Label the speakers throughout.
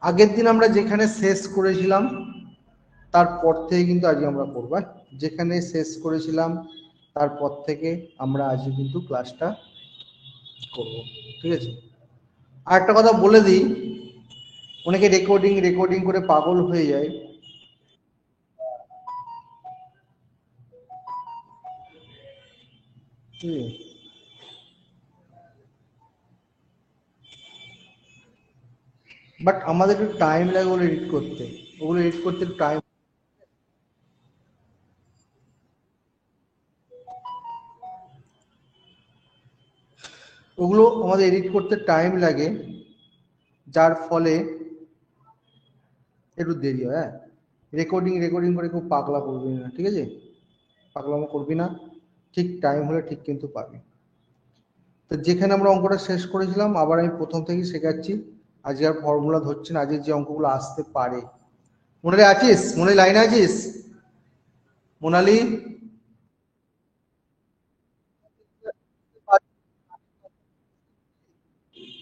Speaker 1: আগের দিন আমরা যেখানে শেষ করেছিলাম তারপর থেকে কিন্তু আজকে আমরা করব, যেখানে শেষ করেছিলাম তারপর থেকে আমরা আজকে কিন্তু ক্লাসটা করব, ঠিক আছে। আর একটা কথা বলে দিই, অনেকে রেকর্ডিং করে পাগল হয়ে যায়। বাট আমাদের একটু টাইম লাগে ওগুলো এডিট করতে, টাইম। ওগুলো আমাদের এডিট করতে টাইম লাগে, যার ফলে একটু দেরি হয়। হ্যাঁ, রেকর্ডিং করে খুব পাগলা করবি না, ঠিক আছে, পাগলামো করবি না, ঠিক টাইম হলে ঠিক কিন্তু পাবি। তো যেখানে আমরা অঙ্কটা শেষ করেছিলাম আবার আমি প্রথম থেকেই শেখাচ্ছি, আজকে আর ফর্মুলা ধরছি না, আজকে যে অঙ্কগুলো আসতে পারে। মনে আছিস? মনে লাইনে আছিস মোনালি?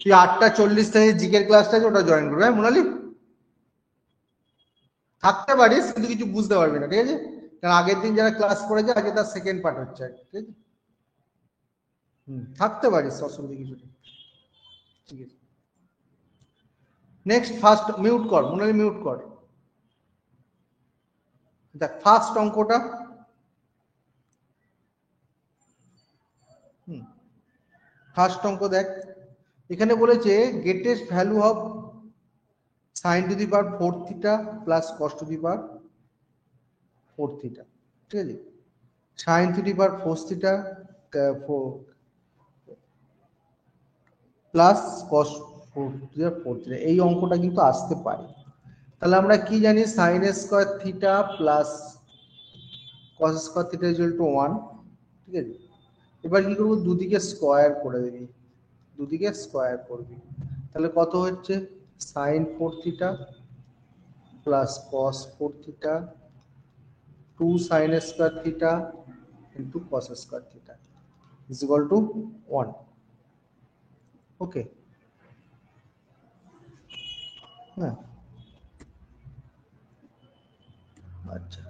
Speaker 1: তুই 8:40 থেকে জিকের ক্লাসটা আছে ওটা জয়েন করবে, হ্যাঁ মোনালি? থাকতে পারিস কিন্তু কিছু বুঝতে পারবি না, ঠিক আছে, কারণ আগের দিন যারা ক্লাস করেছে আজকে তার সেকেন্ড পার্ট হচ্ছে, ঠিক আছে। থাকতে পারিস, অসুবিধা কিছু নেই, ঠিক আছে। নেক্সট ফার্স্ট মিউট কর মোনালি, মিউট কর। দেখ ফার্স্ট অঙ্কটা, ফার্স্ট অঙ্ক দেখ, এখানে বলেছে greatest value of sin to the power 4 theta plus cos to the power 4 theta, ঠিক আছে। sin to the power 4 theta plus cos 4 theta, এই অঙ্কটা কিন্তু আসতে পারে। তাহলে আমরা কি জানি, sin square theta plus cos square theta equal to 1, ঠিক আছে। এবার কি করবো, দুদিকে স্কয়ার করে দিবি, দুদিকে স্কয়ার করবি, তাহলে কত হচ্ছে sin 4 theta plus cos 4 theta 2 sin square theta into cos square theta is equal to 1। ওকে, হ্যাঁ, আচ্ছা,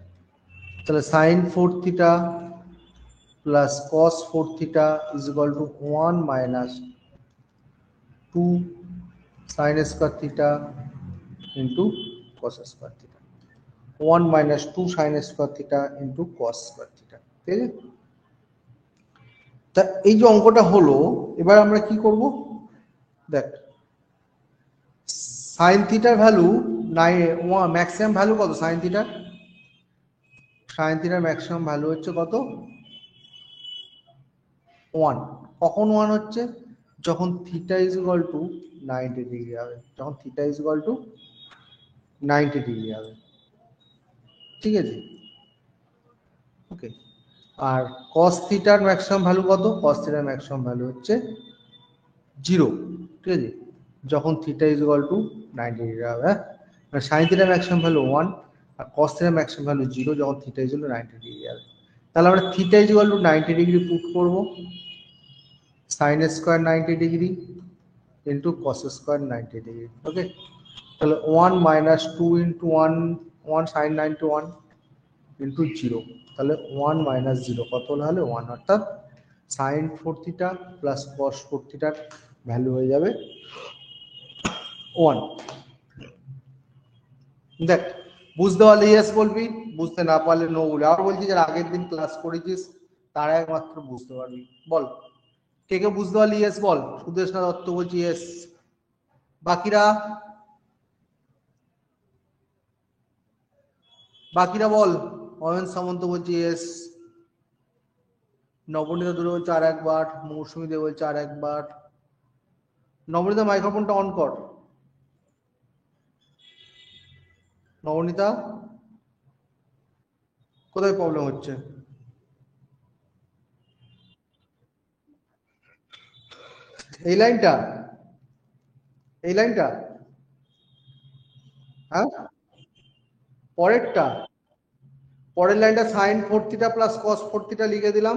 Speaker 1: তাহলে sin 4 theta plus cos 4 theta is equal to 1 minus 2 sin square theta into cos square theta, 1 minus 2 sin square theta into cos square theta, ঠিক আছে। তা এই যে অঙ্কটা হলো, এবার আমরা কি করব, দেখ sin থিটার ভ্যালু ম্যাক্সিমাম ভ্যালু কত, sin থিটার ম্যাক্সিমাম ভ্যালু হচ্ছে কত, 1। কখন 1 হচ্ছে, যখন theta is equal to 90 degree হবে, যখন theta is equal to 90 degree হবে, ঠিক আছে। ওকে, আর cos থিটার ম্যাক্সিমাম ভ্যালু কত, cos থিটার ম্যাক্সিমাম ভ্যালু হচ্ছে 0, ঠিক আছে, যখন theta is equal to 90 degree হবে। হ্যাঁ, মানে sin থিটার ম্যাক্সিমাম ভ্যালু 1 আর cos থিটার ম্যাক্সিমাম ভ্যালু 0 যখন theta is equal to 90 degree হবে। তাহলে আমরা theta is equal to 90 degree put করব, sin square 90 degree into cos square 90 degree, okay. তাহলে 1 মাইনাস 2 ইন্টু 1 sin 90 1 ইন্টু 0, তাহলে 1 মাইনাস 0 কত হলে 1, অর্থাৎ sin 4 থিটা প্লাস cos 4 থিটার ভ্যালু হয়ে যাবে 1। দেখ বুঝতে পারলে ইয়েস বলবি, বুঝতে না পারলে নো বলবি। আর বলছি যারা আগের দিন ক্লাস করেছিস তারা একমাত্র বুঝতে পারবি, বল কে কে বুঝতে পারলি ইয়েস বল। সুদেশনা দত্ত বলছি ইয়েস, বাকিরা বল। অয়ন সামন্ত বলছি ইয়েস, নবনীতা দূরে বলছে আর একবার, মৌসুমী দে বলছে আর একবার। নবনীতা মাইক্রোফোনটা অন কর, নবনীতা কোথায় প্রবলেম হচ্ছে, এই লাইনটা, এই লাইনটা, হ্যাঁ পরেরটা, পরের লাইনটা sin 4 theta plus cos 4 theta লিখে দিলাম,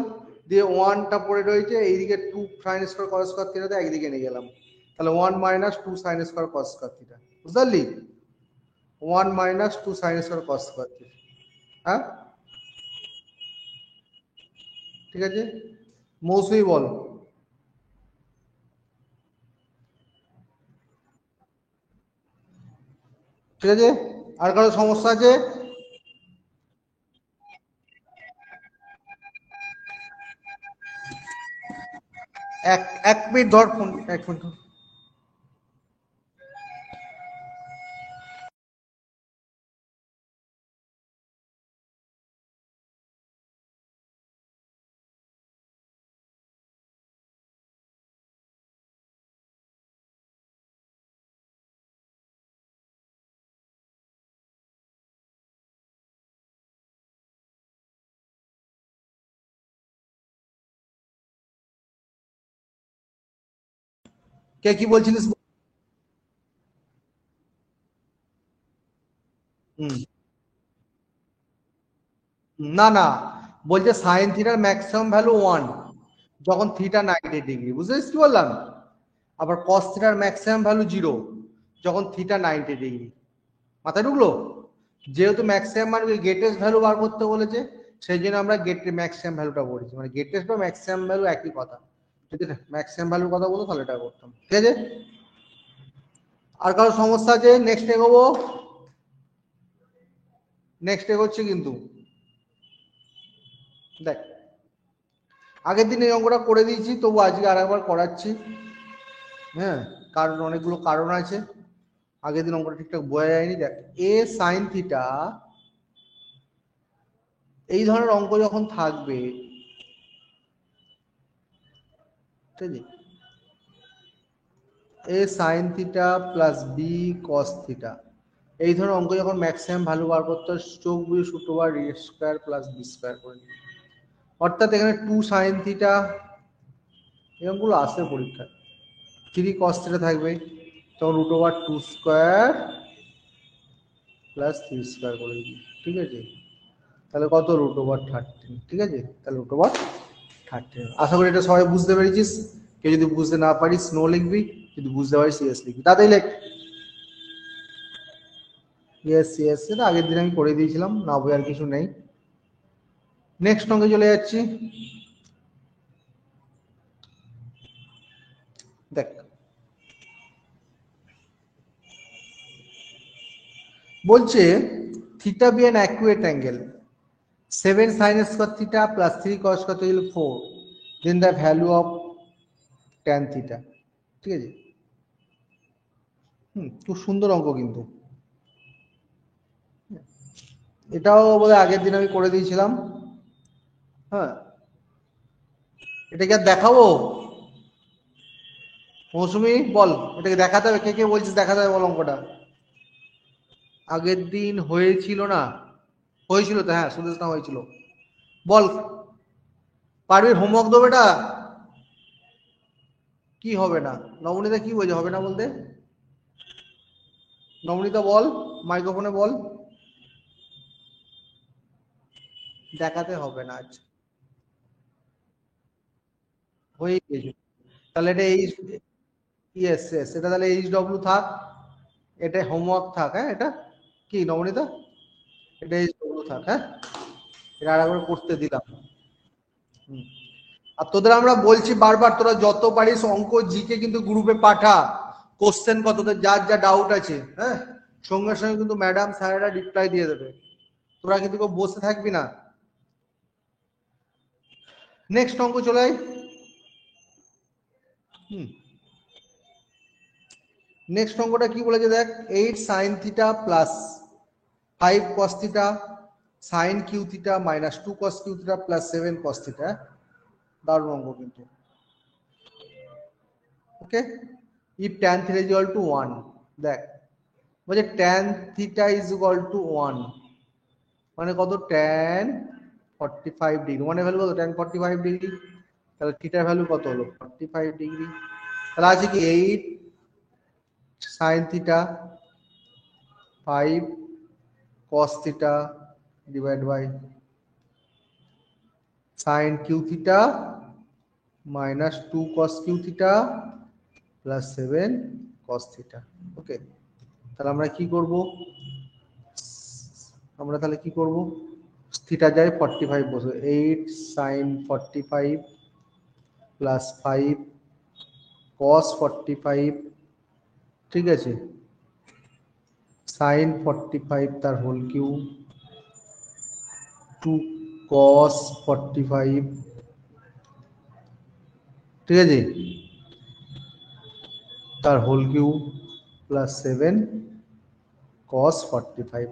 Speaker 1: দিয়ে 1টা পড়ে রয়েছে, এইদিকে 2 sin স্কয়ার cos স্কয়ার থিটাতে একদিকে নিয়ে গেলাম, তাহলে 1 minus 2 sin square cos square theta, বুঝতে পারলি? 1 মাইনাস 2 সাইন স্কয়ার কস স্কয়ার। হ্যাঁ ঠিক আছে, মৌসুমি বল। ঠিক আছে, আর কারো সমস্যা আছে? এক এক মিনিট ধর ফোন, এক মিনিট। কে কি বলছিলিস? হুম, না না, বলছে সাইন থিটার ম্যাক্সিমাম ভ্যালু 1 যখন থিটা 90 ডিগ্রি, বুঝেছিস কি বললাম? আবার কস থিটার ম্যাক্সিমাম ভ্যালু 0 যখন থিটা 90 ডিগ্রি। মাথায় ঢুকলো? যেহেতু ম্যাক্সিমাম মানে গেটেস্ট ভ্যালু বার করতে বলেছে, সেই জন্য আমরা গেট ম্যাক্সিমাম ভ্যালুটা বলেছি, মানে গেটেস্ট বা ম্যাক্সিমাম ভ্যালু একই কথা। যদি ম্যাক্সিমাম ভ্যালুর কথা বলো তাহলে এটা করতাম। ঠিক আছে, আর কারো সমস্যা আছে? নেক্সট এগোবো, নেক্সট এগোচ্ছে কিন্তু। দেখ, আগের দিন এই অঙ্কটা করে দিয়েছি, তবু আজকে আর একবার করাচ্ছি। হ্যাঁ, কারণ অনেকগুলো কারণ আছে, আগের দিন অঙ্কটা ঠিকঠাক বোঝা যায়নি। দেখ, এ সাইন থিটা, এই ধরনের অঙ্ক যখন থাকবে, ঠিক আছে, A sine theta plus B cos theta, এই ধরনের অঙ্ক যখন ম্যাক্সিমাম ভ্যালু বার করতে হয়, চোখ বুঝে সূত্র বার এ স্কোয়ার প্লাস বি স্কোয়ার করে নিই। অর্থাৎ এখানে 2 সাইন থিটা, এরকমগুলো আসে পরীক্ষায়। 3 কস থিটা থাকবে, তখন root over 2 square plus 3 square করে দিই। ঠিক আছে, তাহলে কত? Root over 13। ঠিক আছে, তাহলে রুট ওভার 13। আশা করি এটা সবাই বুঝতে পেরেছিস। কেউ যদি বুঝতে না পারিস নো লিখবি, যদি বুঝতে পারিস ইয়েস লিখবি, তাতেই লেখ। ইয়েস ইয়েস, এটা আগের দিন আমি করে দিয়েছিলাম, না বোঝার কিছু নেই। নেক্সট অঙ্কে চলে যাচ্ছি। দেখ, বলছে theta be an accurate angle, 7 sin square theta plus 3 cos square theta will 4, then the value of tan theta। ঠিক আছে, খুব সুন্দর অঙ্ক কিন্তু। এটাও বোধহয় আগের দিন আমি করে দিয়েছিলাম। হ্যাঁ, এটাকে আর দেখাবো? মৌসুমি বল, এটাকে দেখাতে হবে? কে কে বলছিস দেখাতে হবে বল অঙ্কটা? আগের দিন হয়েছিল না? হয়েছিল তো, হ্যাঁ সুদেশ না হয়েছিল। বল, পারবি? হোমওয়ার্ক দেবো এটা? কি হবে না? নবনীতা কি বলছে হবে না বলতে? নবনীতা বল, মাইক্রোফোনে বল। দেখাতে হবে না আজ, হয়ে গেছে। তাহলে এটা এইচ, ইয়েস ইয়েস, এটা তাহলে এইচ ডব্লিউ থাক, এটা হোমওয়ার্ক থাক। হ্যাঁ, এটা কি নবনীতা, এটা এইচ ডব্লিউ থাক। হ্যাঁ, এটা আর একবার করতে দিলাম। হুম। আর তোদের আমরা বলছি বারবার, তোরা যত পারিস অঙ্ক জিকে কিন্তু গ্রুপে পাঠা, কোশ্চেন কত, তোদের যার যা ডাউট আছে, হ্যাঁ, সঙ্গে সঙ্গে কিন্তু ম্যাডাম স্যারেরা রিপ্লাই দিয়ে দেবে, তোরা কিন্তু কেউ বসে থাকবি না। নেক্সট অঙ্ক চলে আয়। হুম, নেক্সট অঙ্কটা কি বলেছে দেখ, 8 sine theta plus 5 cos theta sine cube theta minus 2 cos cube theta plus 7 cos theta. দারুণ অঙ্ক কিন্তু। Okay, if tan theta is equal to 1, দেখ বলছে tan theta is equal to 1, মানে কত? tan 45 ডিগ্রি, মানে ভ্যালু কত? tan 45 degree. তাহলে থিটার ভ্যালু কত হলো? 45 ডিগ্রি। তাহলে আছে কি 8 sine theta 5 cos theta divide by sine cube theta minus 2 cos cube theta plus 7 cos theta. Okay, তাহলে আমরা কি করব, আমরা তাহলে কি করব, থিটা যায় 45 বসে 8 sin 45 প্লাস 5 cos 45, ঠিক আছে, sin 45 তার হোল কিউ, 2 cos 45, ঠিক আছে, তার হোল কিউ প্লাস 7 cos 45।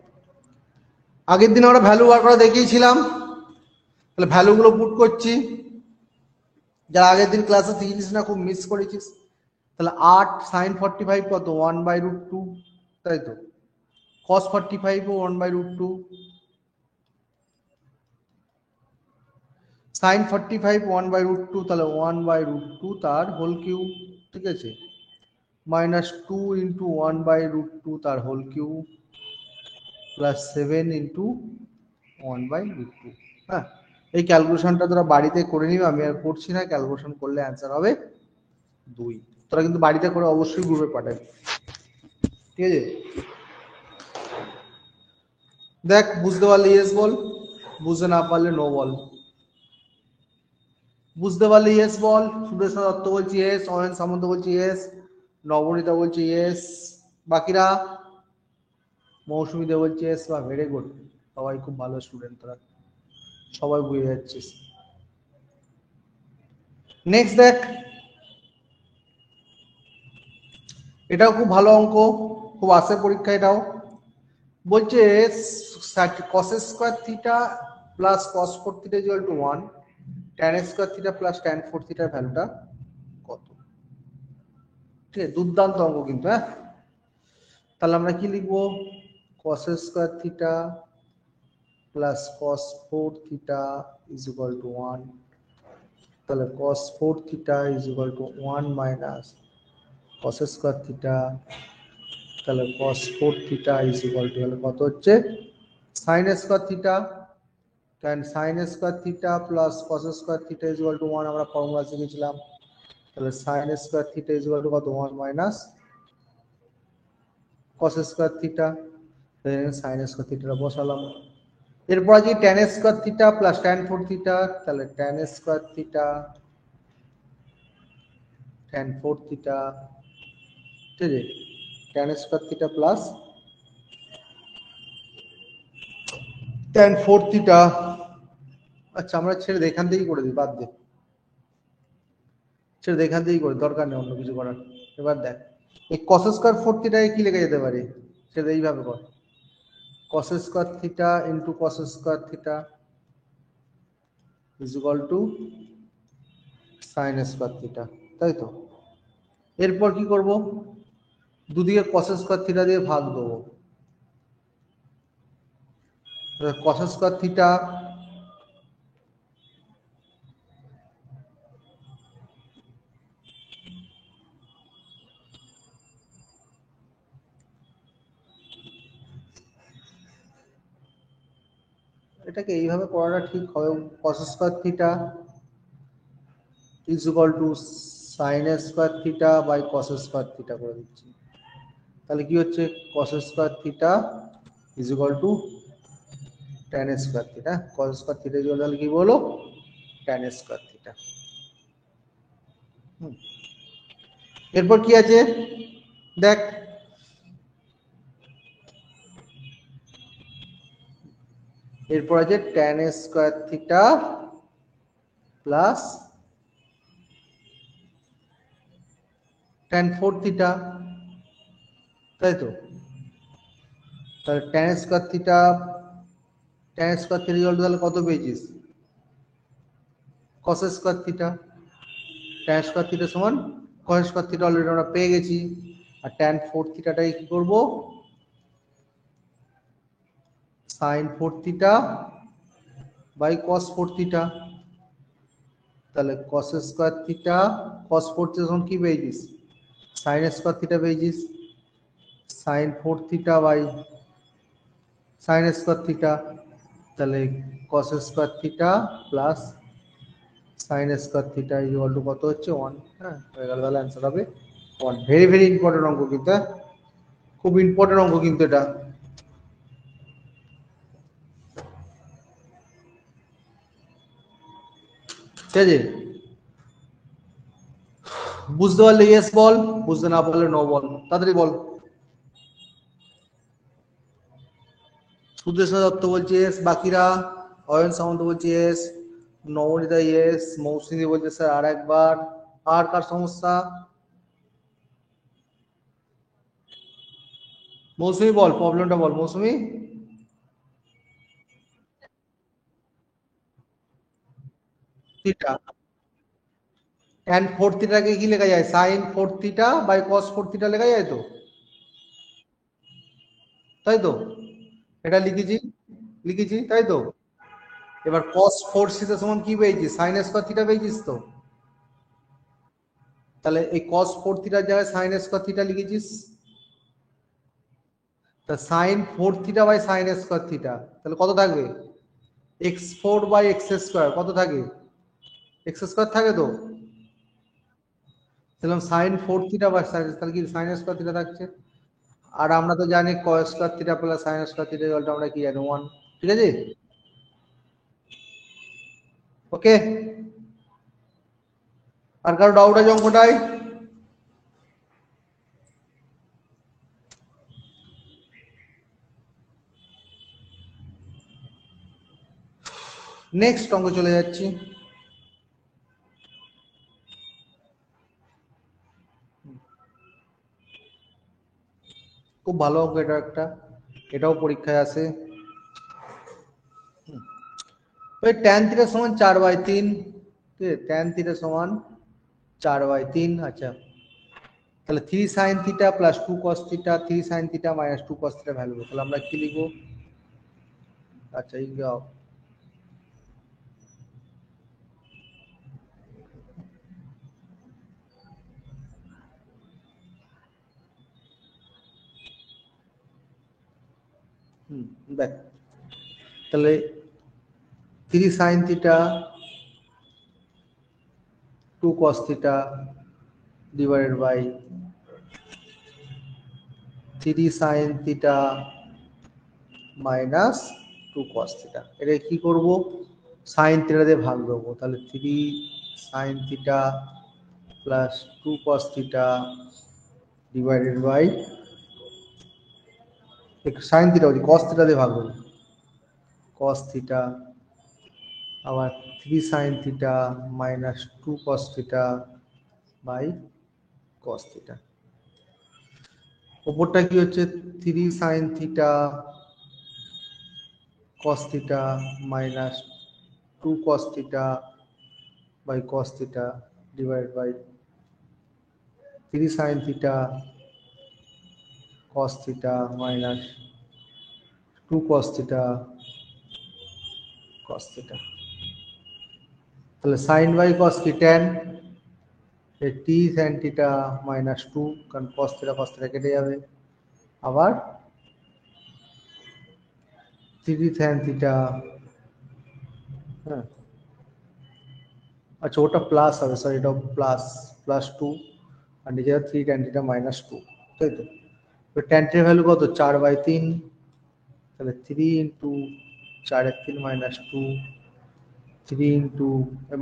Speaker 1: আগের দিন আমরা ভ্যালু বার করা দেখিয়েছিলাম, তাহলে ভ্যালুগুলো পুট করছি, যারা আগের দিন ক্লাসে শিখেছিস না, খুব মিস করেছিস। তাহলে 8 sin 45 কত, 1/√2, তাই তো, cos 45 ও 1/√2, sin 45 1/√2, তাহলে 1/√2 তার হোল কিউ, ঠিক আছে, মাইনাস 2 ইন্টু 1/√2 তার হোল কিউ প্লাস 7 ইন্টু 1/√2। হ্যাঁ, এই ক্যালকুলেশনটা তোরা বাড়িতে করে নিবি, আমি আর করছি না, ক্যালকুলেশন করলে অ্যান্সার হবে 2। তোরা কিন্তু বাড়িতে করে অবশ্যই গ্রুপে পাঠাবি, ঠিক আছে। দেখ বুঝতে পারলে ইয়েস বল, বুঝতে না পারলে নো বল। বুঝতে পারলে ইয়েস বল। সুদেশনা দত্ত বলছি ইয়েস, অয়ন সামন্ত বলছি ইয়েস, নবনীতা বলছি ইয়েস, বাকিরা মৌসুমী দে বলছি ইয়েস। বা ভেরি গুড, সবাই খুব ভালো স্টুডেন্ট, তোরা সবাই বুঝে যাচ্ছিস। নেক্সট দেখ, এটাও খুব ভালো অঙ্ক, খুব আসে পরীক্ষা। এটাও বলছে cos square theta plus cos 4 theta equal to 1, tan square theta plus tan 4 থিটার ভ্যালুটা কত, ঠিক আছে, দুর্দান্ত অঙ্ক কিন্তু। হ্যাঁ, তাহলে আমরা কি লিখবো, cos square theta plus cos 4 theta is equal to 1, তাহলে cos 4 theta is equal to 1 minus cos square theta, তাহলে cos 4 theta is equal to কত হচ্ছে, sin square theta, tan sin square theta plus cos square theta is equal to 1, আমরা formula শিখেছিলাম। তাহলে sin square theta is equal to কত, 1 minus cos square theta, sin square থিটাটা বসালাম। এরপর আছে tan square theta plus tan 4 theta, তাহলে tan square theta tan 4 theta, ঠিক আছে, tan square theta plus tan 4 theta. আচ্ছা আমরা ছেড়ে এখান থেকেই করে দিই, বাদ দে, ছেড়ে এখান থেকেই করে, দরকার নেই অন্য কিছু করার। এবার দেখ এই cos স্কোয়ার 4 থিটাকে কি লেখা যেতে পারে, সেটা এইভাবে কর, cos square theta into cos square theta is equal to sin square theta, তাই তো। এরপর কি করব, দুদিকে cos স্কোয়ার থিটা দিয়ে ভাগ দেবো, cos স্কোয়ার থিটা এটাকে এইভাবে করাটা ঠিক হবে, cos square theta is equal to sin square theta by cos square theta করে দিচ্ছি। তাহলে কি হচ্ছে, cos square theta is equal to tan square theta, cos square theta is equal কি বলো, tan স্কোয়ার থিটা। এরপর কি আছে দেখ, এরপর আছে tan square theta plus tan 4 theta, তাই তো। তাহলে tan স্কোয়ার থিটা তাহলে কত পেয়েছিস, cos square theta, tan square theta সমান cos স্কোয়ার থিটা অলরেডি আমরা পেয়ে গেছি। আর tan 4 থিটাটাকে কি করব, sin 4 theta by cos 4 theta, তাহলে cos square theta cos 4 theta সমান কি পেয়েছিস, sin স্কোয়ার থিটা পেয়েছিস, sin 4 theta by sin square theta, তাহলে cos square theta plus sin square theta equal to কত হচ্ছে 1। হ্যাঁ হয়ে গেল, তাহলে অ্যান্সার হবে 1। ভেরি ভেরি ইম্পর্টেন্ট অঙ্ক কিন্তু, খুব ইম্পর্টেন্ট অঙ্ক কিন্তু এটা। ঠিক আছে, বুঝতে পারলে ইয়েস বল, বুঝতে না পারলে নো বল, তাড়াতাড়ি বল। সুদেশনা দত্ত বলছে ইয়েস, বাকিরা অয়ন সামন্ত বলছে ইয়েস, নবনীতা ইয়েস, মৌসুমী বলছে স্যার আর একবার। আর কার সমস্যা? মৌসুমী বল, প্রবলেমটা বল মৌসুমী। থিটা, ট্যান ফোর থিটাকে কি লেখা যায়? Sine four theta by cos four theta লেখা যায় তো, তাই তো? এটা লিখেছি, লিখেছি তাই তো। এবার কস ফোর থিটা সমান কি পেয়েছি? সাইন স্কয়ার থিটা পেয়েছিস তো। তাহলে এই কস ফোর থিটার জায়গায় সাইন স্কয়ার থিটা লিখেছিস। তা sine four theta by sine square theta, তাহলে কত থাকবে? X four by X square, কত থাকে? এক্স স্কোয়ার থাকে তো। তাহলে sine four theta by sine, তাহলে কি সাইন স্কোয়ার থিটা থাকছে। আর আমরা তো জানি কস square theta plus sine square theta equal আমরা কি জানি? ওয়ান। ঠিক আছে, ওকে। আর কারো ডাউট আছে অঙ্কটাই? নেক্সট অঙ্ক চলে যাচ্ছি। খুব ভালো অঙ্ক এটা একটা, এটাও পরীক্ষায় আসে। ওই ট্যান থিটা সমান 4/3, ঠিক আছে, ট্যান থিটা সমান 4/3। আচ্ছা, তাহলে three sine theta plus two cos theta, three sine theta minus two cos theta value, তাহলে আমরা কি লিখবো? আচ্ছা, এই যাও। দেখ, তাহলে three sine theta two cos theta divided by three sine theta minus two cos theta, এটা কি করব? সাইন থিটা দিয়ে ভাগ দেবো, তাহলে three sine theta plus two cos theta divided by sine theta বলছি, কস থিটা দিয়ে ভাগ দেবো, কস থিটা আবার three sine theta minus two cos theta by cos theta. ওপরটা কি হচ্ছে? Three sine theta cos theta minus 2 cos theta by cos theta divided by 3 sin theta cos theta minus 2 cos theta cos theta। তাহলে sin by cos কি tan, t sin theta minus 2, কারণ cos theta কেটে যাবে, আবার 3 sin theta। হ্যাঁ, আচ্ছা ওটা plus হবে, সরি এটা প্লাস, প্লাস টু, আর নিচে three tan theta minus two, তাই তো। তো ট্যান থিটার ভ্যালু কত? 4/3, তাহলে three into 4/3 minus two, three into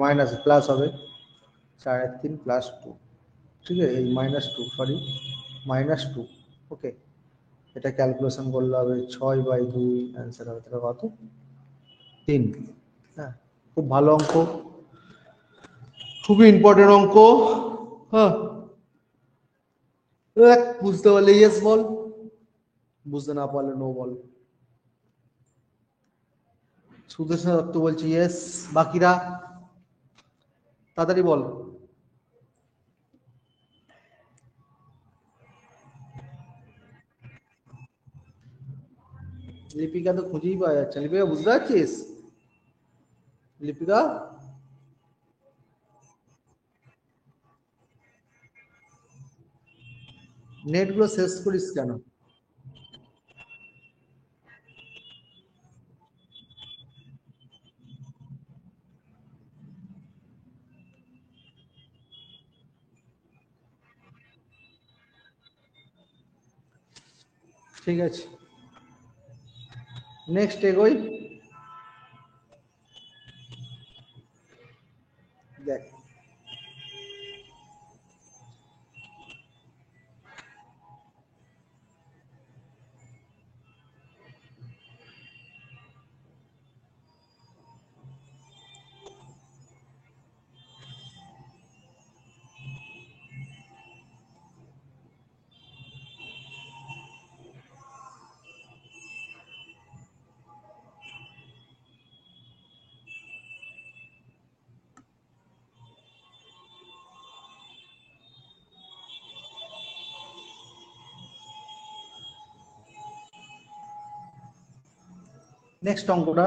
Speaker 1: minus plus হবে 4/3 প্লাস টু, ঠিক আছে, এই minus two, sorry minus two, okay. এটা ক্যালকুলেশন করলে হবে 6/2, অ্যান্সার হবে তাহলে কত? 3। হ্যাঁ, খুব ভালো অঙ্ক, খুবই ইম্পর্টেন্ট অঙ্ক। হ্যাঁ, দেখ, বুঝতে পারলে ইয়েস বল, বুঝতে না পারলে নো বল। সুদর্শন দত্ত বলছি ইয়েস, বাকিরা তাড়াতাড়ি বল। লিপিকা তো খুঁজেই পাওয়া যাচ্ছে না। লিপিকা বুঝতে পারছিস? লিপিকা, নেট গুলো শেষ করিস কেন? ঠিক আছে, নেক্সট এগোই। দেখ নেক্সট অঙ্কটা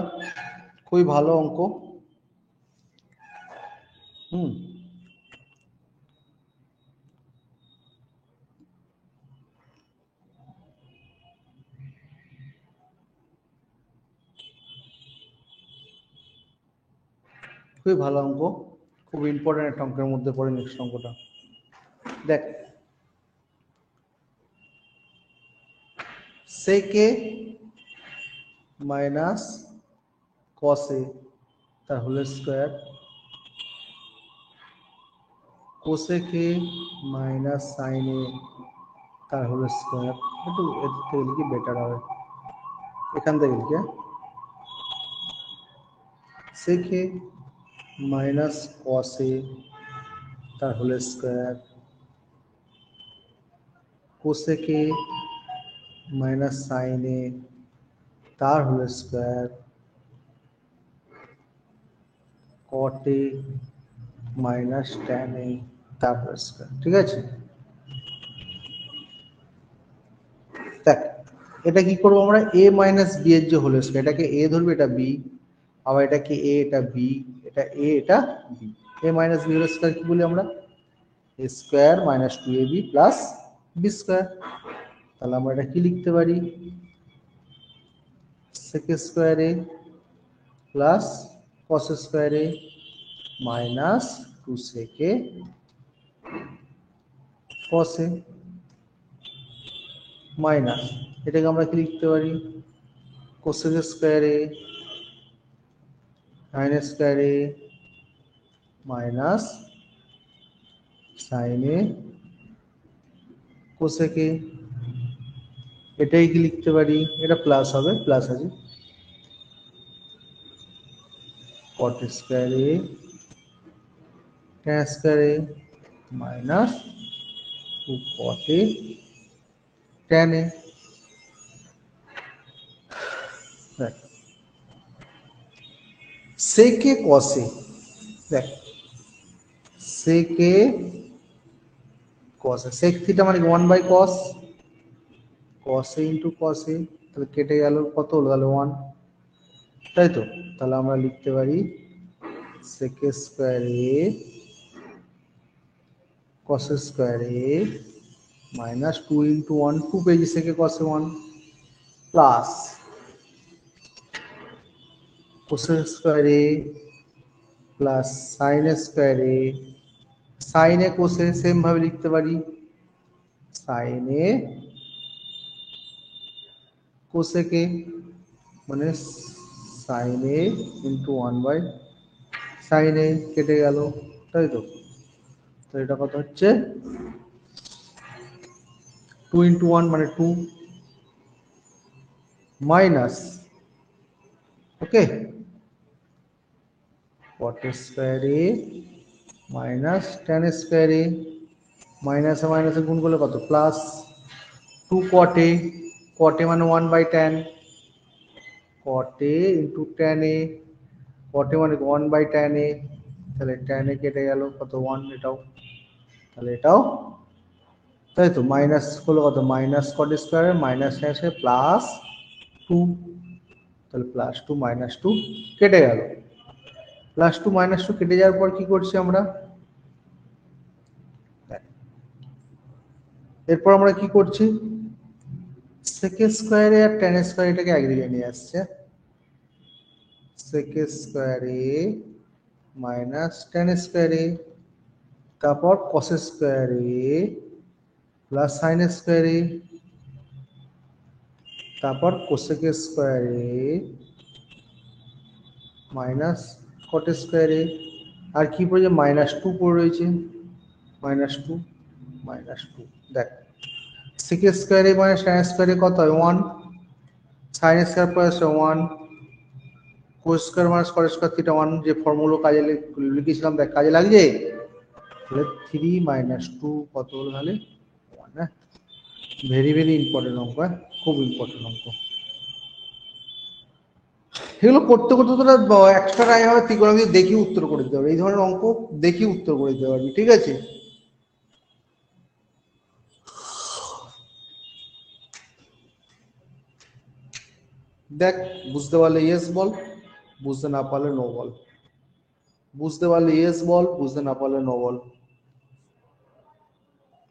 Speaker 1: খুবই ভালো অঙ্ক। হুম, খুবই ভালো অঙ্ক, খুব ইম্পর্টেন্ট একটা অঙ্কের মধ্যে পড়ে নেক্সট অঙ্কটা। দেখ, সেকে মাইনাস কসে তার হোলের স্কোয়ার, কোসেকে মাইনাস সাইনে তার হোলের স্কোয়ার। একটু এর থেকে লিখি বেটার হবে, এখান থেকে লিখে সেকে মাইনাস কসে তার হোলের স্কোয়ার, কোসেকে মাইনাস সাইনে তার হোলের স্কোয়ার, কটে মাইনাস ট্যানে তার হোলের স্কোয়ার। ঠিক আছে, দেখ এটা কি করবো আমরা, এ মাইনাস বি এর যে হোল স্কয়ার, এটাকে এ ধরবি, এটা বি, আবার এটাকে এ, এটা বি, এটা এ, এটা বি। এ মাইনাস বি হোল স্কয়ার কি বলি আমরা, এ square minus two A B plus B square. তাহলে আমরা এটা কি লিখতে পারি, সেক square A plus cos square A minus two sec A cos A minus, এটাকে আমরা কি লিখতে পারি, cosec square A sine square A minus sine A cosec এ। এটাই কি লিখতে পারি, এটা প্লাস হবে, প্লাস আছে, কট square A tan square A minus two cot A tan A. সেকে কসে, দেখ সেকে কসে, সেক থিটা মানে 1/cos, কসে ইন্টু কসে, তাহলে কেটে গেল, কত হলো তাহলে 1, তাই তো। তাহলে আমরা লিখতে পারি সেকে square A cos square A minus 2 into 1, 2 পেয়েছি সেকে কসে 1, প্লাস কোসেক স্কয়ার এ প্লাস সাইন স্কয়ার এ, সাইনে কোসে সেম ভাবে লিখতে পারি, সাইনে কোসেকে মানে সাইনে ইন্টু 1 বাই সাইনে, কেটে গেল, তাই তো। তো এটা কত হচ্ছে, 2 ইন্টু 1 মানে 2 minus, okay, caught square A minus tan square এ, মাইনাসে মাইনাসে গুণ করলে কত, প্লাস 2 কটে, কটে মানে 1/tan, কটে ইন্টু ট্যান এ, কটে মানে 1/tan এ, তাহলে ট্যান এ কেটে গেল, কত 1, এটাও, তাহলে এটাও, তাই তো। মাইনাস হলো কত, মাইনাস কট স্কয়ার মাইনাস আসে প্লাস 2, তাহলে প্লাস 2 মাইনাস 2 কেটে গেল, প্লাস 2 মাইনাস 2 কেটে যাওয়ার পর কি করছি আমরা, এরপর আমরা কি করছি, সেক স্কয়ারে আর ট্যান স্কয়ার এটাকে একদিকে নিয়ে আসছে, সেক square A minus tan square এ, তারপর কস স্কয়ার এ প্লাস সাইন স্কয়ার এ তারপর কোসেক স্কোয়ার এ মাইনাস কট স্কোয়ার এ, আর কি পড়েছে -2 পড়ে রয়েছে, -2 -2। দেখ সিক স্কোয়ার এ মাইনাস ট্যান স্কোয়ার এ কত হয় 1, sine square plus 1, cos square minus cot square theta 1, যে ফর্মুলা কাজে লিখেছিলাম দেখ কাজে লাগছে। তাহলে 3 - 2 কত হলো তাহলে 1। হ্যাঁ, ভেরি ভেরি ইম্পর্টেন্ট অঙ্ক, খুব ইম্পর্টেন্ট অঙ্ক। এগুলো করতে করতে তোরা এক্সট্রা টাইম হবে, ত্রিকোণমিতি দেখি উত্তর করে দিতে হবে, এই ধরনের অঙ্ক দেখি উত্তর করে দিতে পারবি, ঠিক আছে। দেখ বুঝতে পারলে ইয়েস বল, বুঝতে না পারলে নো বল। বুঝতে পারলে ইয়েস বল, বুঝতে না পারলে নো বল।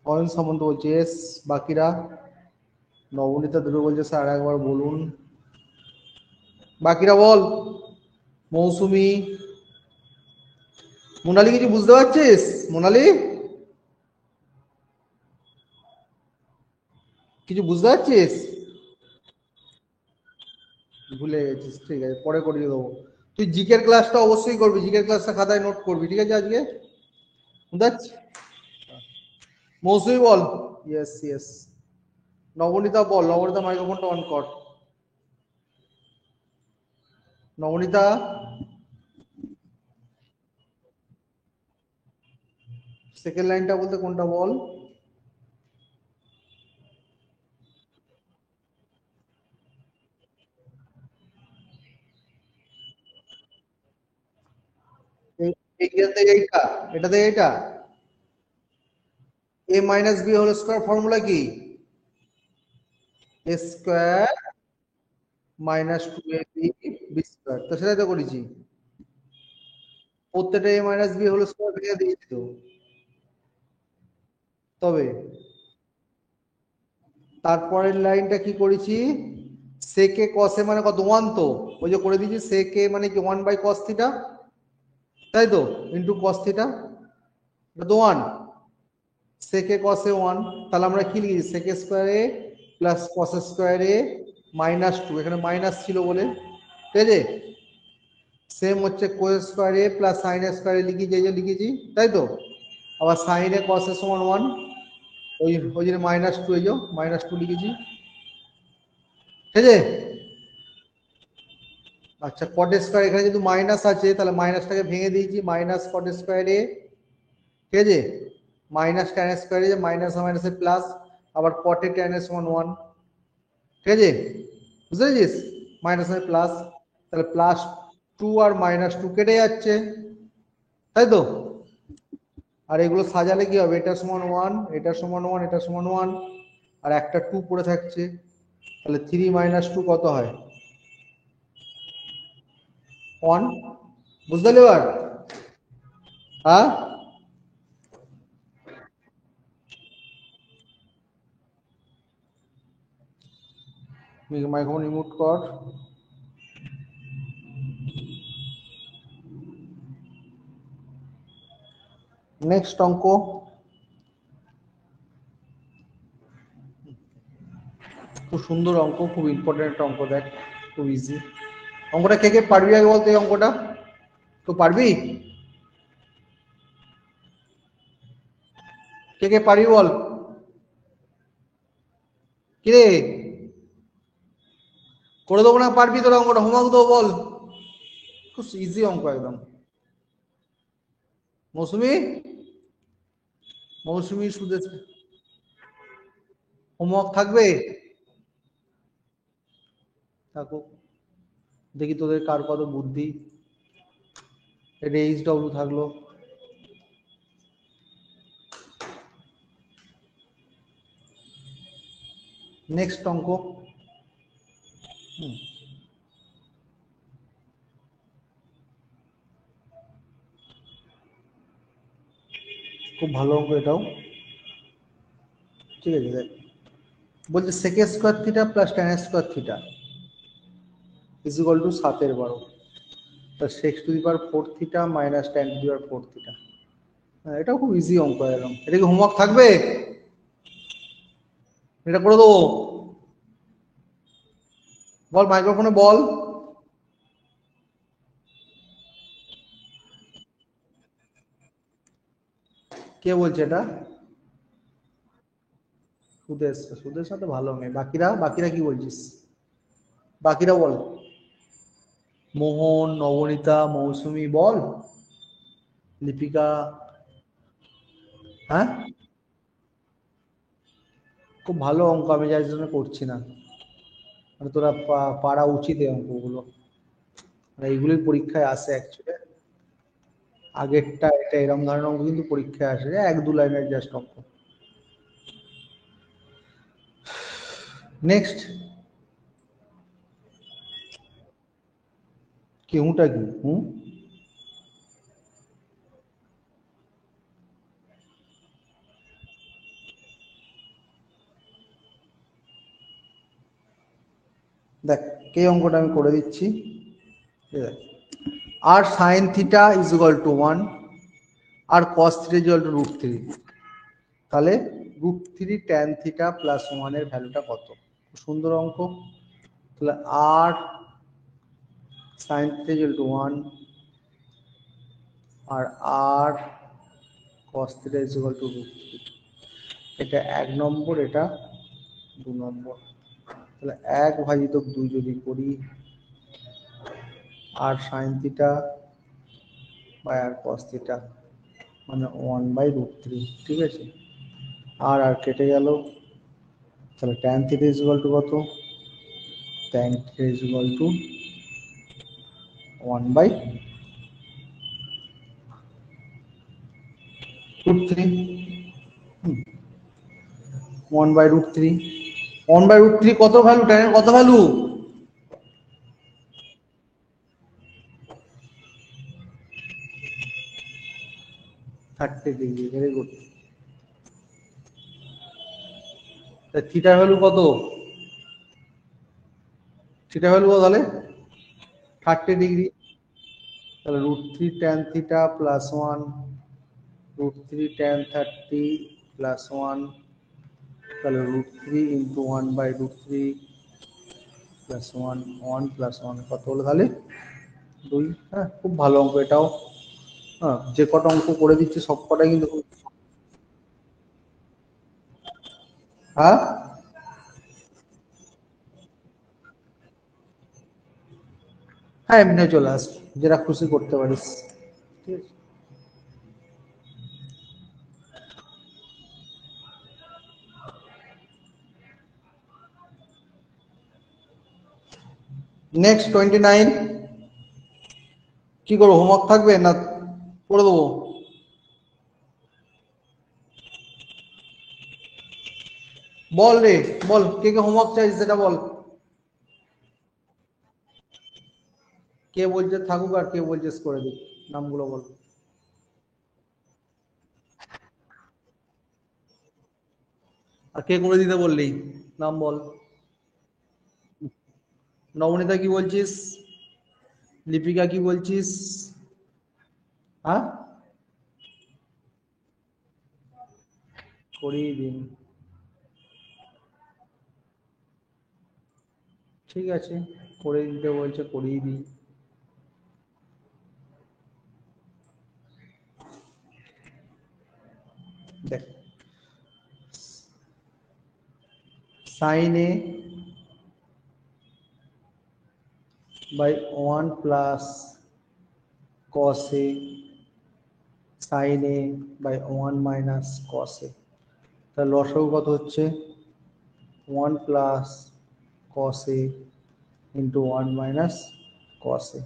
Speaker 1: অয়ন সামন্ত বলছে ইয়েস, বাকিরা নবনীতা দুটো বলছে স্যার একবার বলুন, বাকিরা বল। মৌসুমি, মোনালি কিছু বুঝতে পারছিস? মোনালি কিছু বুঝতে পারছিস? ভুলে গেছিস, ঠিক আছে পরে করিয়ে দেবো। তুই জিকের ক্লাসটা অবশ্যই করবি, জিকের ক্লাসটা খাতায় নোট করবি, ঠিক আছে আজকে বুঝাচ্ছ। মৌসুমি বল ইয়েস ইয়েস। নবনীতা বল, নবনীতা মাইক্রোফোনটা অন কর। নবনীতা সেকেন্ড লাইনটা বলতে কোনটা বল? এইটা, এটাতে এইটা a minus B whole square formula কি? A square minus 2ab B square, তো সেটাই তো করেছি। প্রত্যেকটা a minus B whole square ভেঙে দিয়েছি তো। তবে তারপরের লাইনটা কি করেছি, সেকে কসে মানে কত 1, তো ওই যে করে দিয়েছি সেকে মানে কি 1/cos থিটা, তাই তো, ইন্টু cos থিটা, এটা তো 1, সেকে কসে 1। তাহলে আমরা কি লিখেছি সেকে স্কোয়ার এ প্লাস কস স্কোয়ার এ -2, এখানে মাইনাস ছিল বলে, ঠিক আছে। সেম হচ্ছে কোস স্কোয়ার এ প্লাস সাইন স্কোয়ার এ লিখেছি, এই যে লিখেছি, তাই তো। আবার সাইন এ কস এ সমান 1, ওই ওই জন্য -2, এই যে -2 লিখেছি, ঠিক আছে। আচ্ছা কট স্কোয়ার এখানে যেহেতু মাইনাস আছে তাহলে মাইনাসটাকে ভেঙে দিয়েছি, মাইনাস কট স্কোয়ার এ, ঠিক আছে, মাইনাস ট্যান স্কোয়ার এ, মাইনাস মাইনাসে প্লাস, আবার কটে ট্যান এর সমান 1, ঠিক আছে, বুঝতে পেরেছিস, মাইনাস প্লাস, তাহলে +2 আর -2 কেটে যাচ্ছে, তাই তো। আর এগুলো সাজালে কি হবে, এটা সমান 1, এটা সমান 1, এটা সমান 1, আর একটা 2 পড়ে থাকছে, তাহলে 3 - 2 কত হয় 1, বুঝতে পারলে এবার? হ্যাঁ মাইক্রোফোন রিমুভ কর। নেক্সট অঙ্ক, খুব সুন্দর অঙ্ক, খুব ইম্পর্টেন্ট একটা অঙ্ক, দেখ খুব ইজি অঙ্কটা। কে কে পারবি আগে বলতে এই অঙ্কটা, তো পারবি? কে কে পারবি বল, কিরে করে দেবো না পারবি তোরা অঙ্কটা, হোমওয়ার্ক দেবো বল, খুব ইজি অঙ্ক একদম। মৌসুমি, মৌসুমি সুদে হোমওয়ার্ক থাকবে, থাকুক, দেখি তোদের কার কত বুদ্ধি। এটা HW থাকলো। নেক্সট অঙ্ক, খুব ভালো অঙ্ক এটাও, ঠিক আছে। দেখ বলছে second square theta plus tan square theta = 7/12, তা x⁴ theta minus tan⁴ theta. হ্যাঁ এটাও খুব ইজি অঙ্ক একদম, এটা কি হোমওয়ার্ক থাকবে? এটা করে দেবো। বল মাইক্রোফোনে বল। কে বলছে এটা? সুদেশ, সুদেশ সাথে ভালো মেয়ে। বাকিরা, বাকিরা কি বলছিস? বাকিরা বল। মোহন, নবনীতা, মৌসুমী বল। লিপিকা। হ্যাঁ, খুব ভালো অঙ্ক, আমি যার জন্য করছি না। মানে তোরা পারা উচিত এই অঙ্কগুলো, মানে এইগুলোই পরীক্ষায় আসে অ্যাকচুয়ালি। আগেরটা এটা এরকম ধরনের অঙ্ক কিন্তু পরীক্ষায় আসে, এক দু লাইনের জাস্ট অঙ্ক। নেক্সট। কি হুঁটা কি হুঁ? দেখ, কে অঙ্কটা আমি করে দিচ্ছি। দেখ, R sine theta is equal to 1 আর cos theta is equal to √3, তাহলে √3 ট্যান থিটা প্লাস 1 এর ভ্যালুটা কত? সুন্দর অঙ্ক। তাহলে R sine theta is equal to 1 আর R cos theta is equal to √3। এটা 1 নম্বর, এটা 2 নম্বর। তাহলে 1/2 যদি করি, R sine theta by R cos theta মানে 1/√3, ঠিক আছে। আর আর কেটে গেল, তাহলে tan theta is equal to কত? Tan theta is equal to 1/√3। 1/√3, 1/√3 কত ভ্যালু? ট্যানের কত ভ্যালু? 30 degree, very good. থিটার ভ্যালু কত? থিটা ভ্যালু কত তাহলে? 30 ডিগ্রি। তাহলে √3 tan theta plus 1, √3 tan 30 plus 1, তাহলে √3 ইন্টু 1/√3 প্লাস 1, 1 প্লাস 1 কত হলো তাহলে? 2। হ্যাঁ, খুব ভালো অঙ্ক এটাও। হ্যাঁ, যে কটা অঙ্ক করে দিচ্ছে সব কটাই কিন্তু হ্যাঁ, হ্যাঁ এমনি চলে আসবে, যেটা খুশি করতে পারিস। ঠিক আছে। নেক্সট 29। কি করবো, হোমওয়ার্ক থাকবে না করে দেবো? বল রে, বল কে কে হোমওয়ার্ক চাইছিস সেটা বল। কে বলছে থাকুক আর কে বলছিস করে দিক, নামগুলো বল। আর কে করে দিতে বললি, নাম বল। নবনীতা কি বলছিস? লিপিকা কি বলছিস? হ্যাঁ, করিয়ে দিন। ঠিক আছে, করে দিতে বলছে, করিয়ে দিই। দেখ, sine A by 1 plus cos A sine A by 1 minus cos A, তাহলে লসাগু কত হচ্ছে? 1 plus cos A into 1 minus cos A,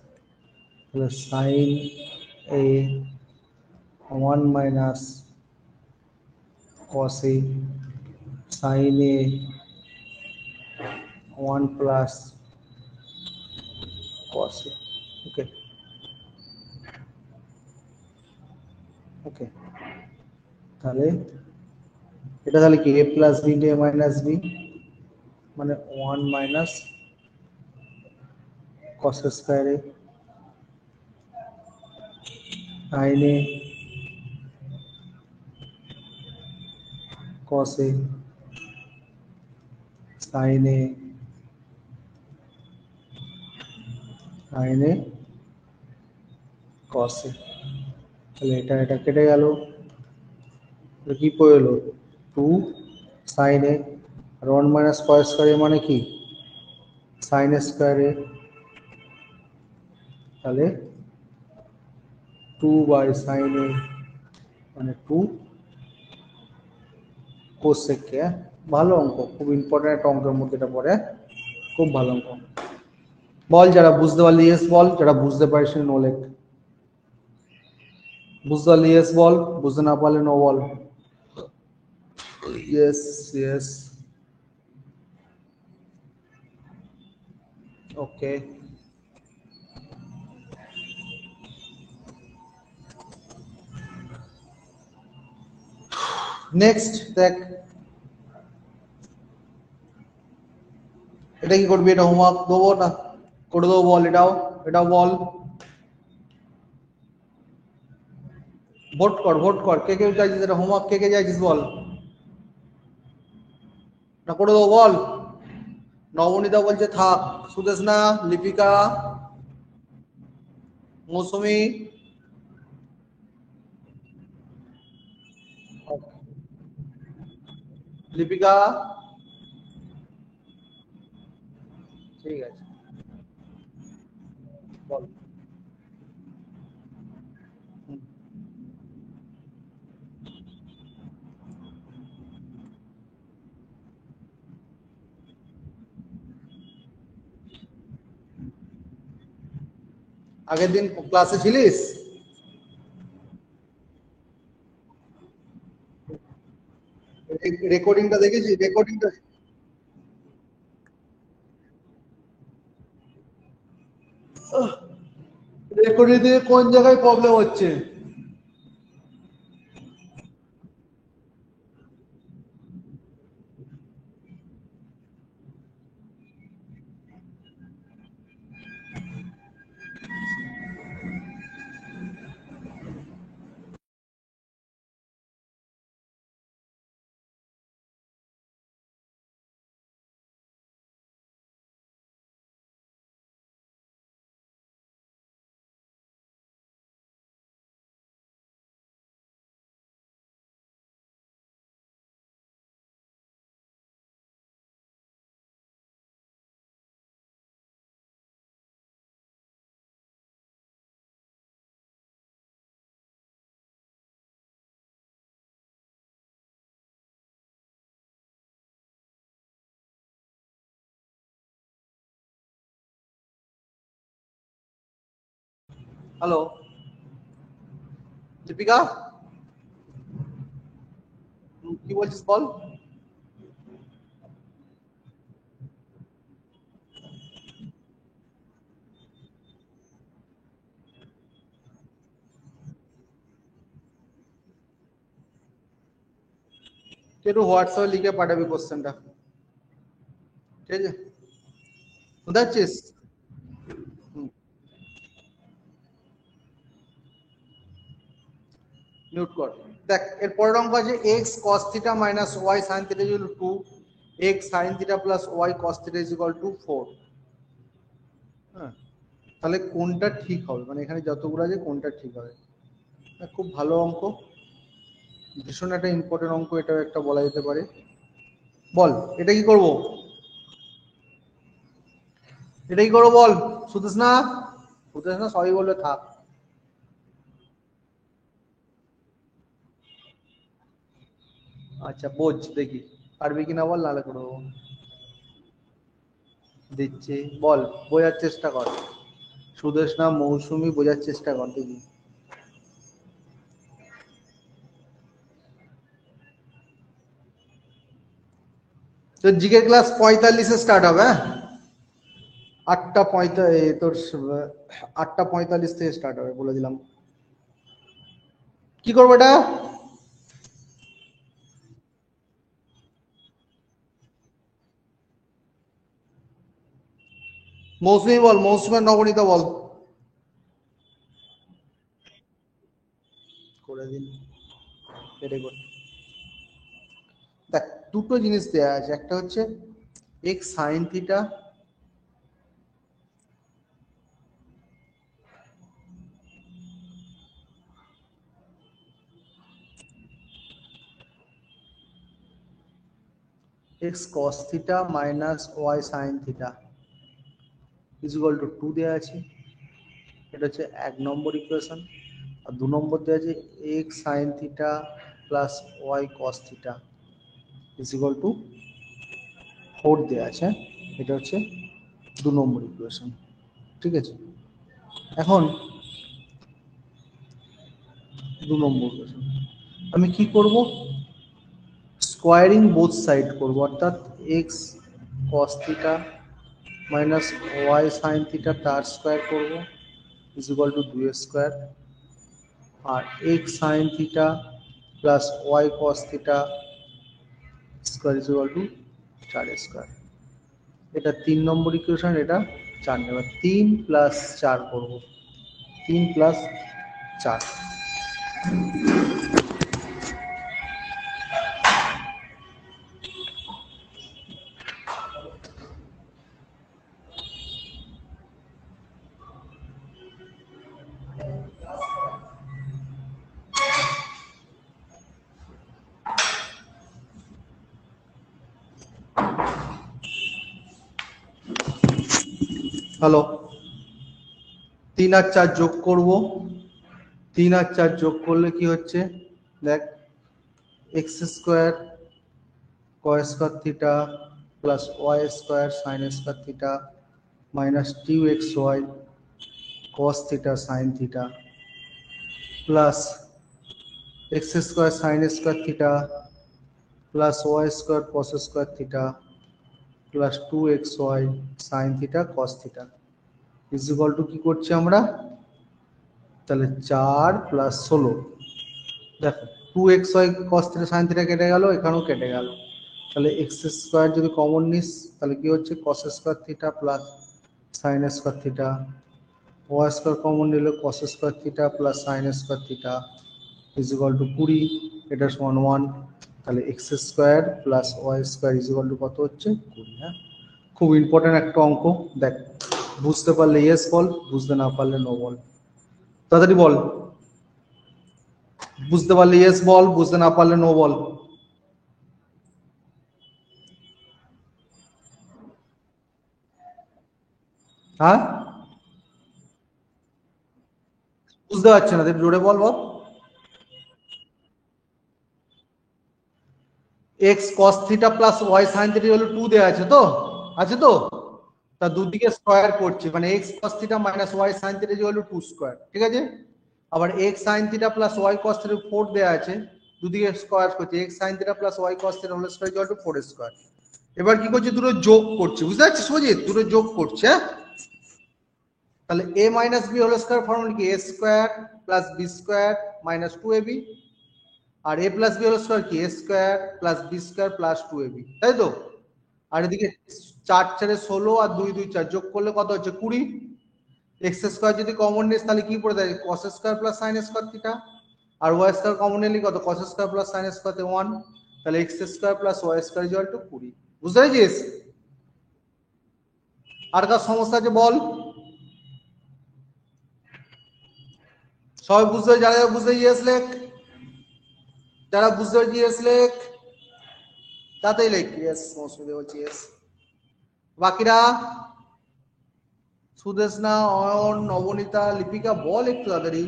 Speaker 1: তাহলে sine A 1 minus cos A sine A 1 plus cos A. Okay, okay. তাহলে এটা তাহলে কি, A plus B into A minus B মানে 1 minus cos square A sine A cos A sine A sine A cos A, তাহলে এটা কেটে গেল, কি পড়ে এলো 2 সাইন এ, আর 1 মাইনাস কস স্কয়ার মানে কি সাইন স্কয়ার এ, তাহলে 2 বাই সাইন এ মানে 2 কোসেক কে। ভালো অঙ্ক, খুব ইম্পর্টেন্ট একটা অঙ্কের মধ্যে এটা পড়ে, খুব ভালো অঙ্ক। বল যারা বুঝতে পারলি ইয়েস বল, যারা বুঝতে পারিস নো লেখ, বুঝতে পারলি ইয়েস বল, বুঝতে না পারলে নো বল। Yes yes okay. নেক্সট দেখ, এটা কি করবি, এটা হোমওয়ার্ক দেবো না করে দেবো বল, এটাও বল, ভোট কর কে কে চাইছিস, এটা হোমওয়ার্ক কে কে চাইছিস বল, না করে দেবো বল। নবনীতা বলছে থাক, সুদেশনা, লিপিকা, মৌসুমী, লিপিকা, ঠিক আছে বল। হুম। আগের দিন ক্লাসে ছিলিস? রেকর্ডিংটা দেখেছি, রেকর্ডিংটা রেকর্ডিং দিয়ে কোন জায়গায় প্রবলেম হচ্ছে? হ্যালো দীপিকা, কি বলছিস বল। তুই একটু হোয়াটসঅ্যাপে লিখে পাঠাবি কোশ্চেনটা, ঠিক আছে? বুঝতে পারছিস? মিউট কর। দেখ এর পরের অঙ্ক আছে X cos theta minus Y sine theta equal to X sine theta plus Y cos theta equal to 4। হ্যাঁ, তাহলে কোনটা ঠিক হবে, মানে এখানে যতগুলো আছে কোনটা ঠিক হবে? খুব ভালো অঙ্ক, ভীষণ একটা ইম্পর্টেন্ট অঙ্ক, এটাও একটা বলা যেতে পারে। বল এটা কি করব, এটা কি করবো বল। সুদেশ না, সুদেশ না সবই বললে থাক। আচ্ছা বোঝ দেখি, পারবি কিনা বল, নাহলে করে দেবো। দিচ্ছি বল, বোঝার চেষ্টা কর। সুদেশ না মৌসুমি, বোঝার চেষ্টা কর দেখি। তো জিকে ক্লাস 45-এ স্টার্ট হবে, হ্যাঁ 8:45, তোর 8:45 থেকে স্টার্ট হবে বলে দিলাম। কি করবো এটা? মৌসুমি বল, মৌসুমি আর নবনীতা বল করে দিন। Very good. দেখ দুটো জিনিস দেয়া আছে, একটা হচ্ছে x sine theta x cos theta minus y sin theta equal to 2 দেওয়া আছে, এটা হচ্ছে 1 নম্বর ইকুয়েশন। আর 2 নম্বর দেওয়া আছে x sin theta plus y cos theta equal to 4 দেওয়া আছে, এটা হচ্ছে 2 নম্বর ইকুয়েশন। ঠিক আছে, এখন 2 নম্বর ইকুয়েশন আমি কি করব, স্কোয়ারিং বোথ সাইড করব, অর্থাৎ X cos theta minus Y sine theta তার স্কোয়ার করব ইজ ইকুয়াল টু 2 স্কোয়ার, আর X sine theta plus Y cos theta square is equal to 4 square. এটা 3 নম্বর ইকুয়েশন, এটা 4 নম্বর। 3 প্লাস 4 করব, 3 প্লাস 4। হ্যালো, 3 আর 4 যোগ করব, 3 আর 4 যোগ করলে কি হচ্ছে দেখ, X square cos square theta plus Y square sine square theta minus 2xy cos theta sine theta plus X square sine square theta plus Y square cos square theta plus 2xy sine theta cos theta is equal to কি করছি আমরা, তাহলে 4 plus 16। দেখো 2xy cos theta sine theta কেটে গেল, এখানেও কেটে গেল, তাহলে এক্স স্কোয়ার যদি কমন নিস তাহলে কি হচ্ছে cos square theta plus sine square theta, Y square common নিলে cos square theta plus sine square theta is equal to 20, এটা সমান 1। তাহলে X square plus Y square is equal to কত হচ্ছে 20। হ্যাঁ, খুব ইম্পর্টেন্ট একটা অঙ্ক, দেখ বুঝতে পারলে ইয়েস বল, বুঝতে না পারলে নো বল, তাড়াতাড়ি বল। বুঝতে পারলে ইয়েস বল, বুঝতে না পারলে নো বল। হ্যাঁ, বুঝতে পারছি না, জোরে বল বল। X cos theta plus y sine theta হলো 2 দেওয়া আছে তো, আছে তো, তা দুদিকে স্কয়ার করছি, মানে X cos theta minus Y sine theta হলো 2 স্কয়ার, ঠিক আছে। আবার X sine theta plus Y cos theta 4 দেওয়া আছে, দুদিকে স্কয়ার করছি, X sine theta plus Y cos theta whole square equal to 4 square. এবার কি করছি, দুটো যোগ করছি, বুঝতে পারছিস সুজিত, দুটো যোগ করছে। তাহলে a minus B whole square formula কি, a square plus B square minus 2ab, আর a plus B whole square কি, a square plus B square plus 2ab, তাই তো। আর এদিকে 4 4 16 আর 2 2 4 যোগ করলে কত হচ্ছে 20। এক্স স্কয়ার যদি কমন নিস তাহলে কি পড়ে থাকে, cos square plus sin square theta, আর y স্কয়ার কমন নিলে কত, cos square plus sin square 1, তাহলে x square plus y square equal to 20। বুঝতে পেরেছিস? আর কার সমস্যা আছে বল, সবাই বুঝতে, যারা বুঝতে ইয়েস লেখ, যারা বুঝতে ইয়েস লেখ, তাতেই লেখ ইয়েস, অসুবিধা হচ্ছে ইয়েস। বাকিরা সুদেশনা, অয়ন, নবনীতা, লিপিকা বল একটু তাড়াতাড়ি।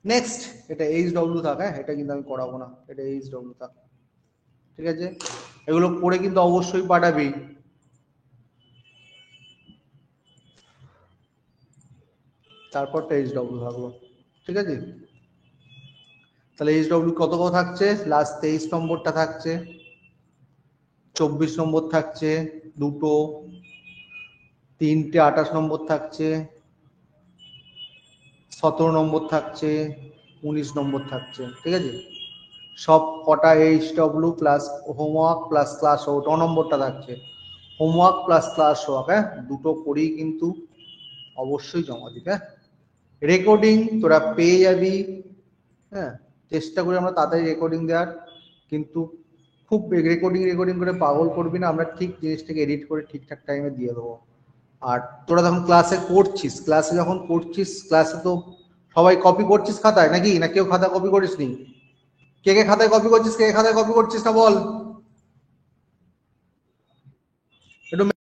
Speaker 1: নেক্সট, এটা এইচডব্লিউ থাক, হ্যাঁ এটা কিন্তু আমি করাবো না, এটা এইচডব্লিউ থাক, ঠিক আছে। এগুলো পড়ে কিন্তু অবশ্যই পাঠাবি। তারপরটা এইচডব্লিউ থাকলো, ঠিক আছে। তাহলে এইচডব্লিউ কত কত থাকছে, লাস্ট 23 নম্বরটা থাকছে, 24 নম্বর থাকছে দুটো, 3টে 28 নম্বর থাকছে, 17 নম্বর থাকছে, 19 নম্বর থাকছে, ঠিক আছে। সব কটা HW plus homework plus class work, 9 নম্বরটা থাকছে হোমওয়ার্ক প্লাস ক্লাস ওয়ার্ক। হ্যাঁ, দুটো করেই কিন্তু অবশ্যই জমা দিবে। হ্যাঁ, রেকর্ডিং তোরা পেয়ে যাবি, হ্যাঁ চেষ্টা করি আমরা তাড়াতাড়ি রেকর্ডিং দেওয়ার, কিন্তু খুব রেকর্ডিং করে পাগল করবি না, আমরা ঠিক জিনিসটাকে এডিট করে ঠিকঠাক টাইমে দিয়ে দেবো। আর তোরা যখন ক্লাসে করছিস, ক্লাসে তো সবাই কপি করছিস খাতায় নাকি, না কেউ খাতা কপি করিস নি? কে কে খাতায় কপি করছিস, কে কে খাতায় কপি করছিস না বল একটু।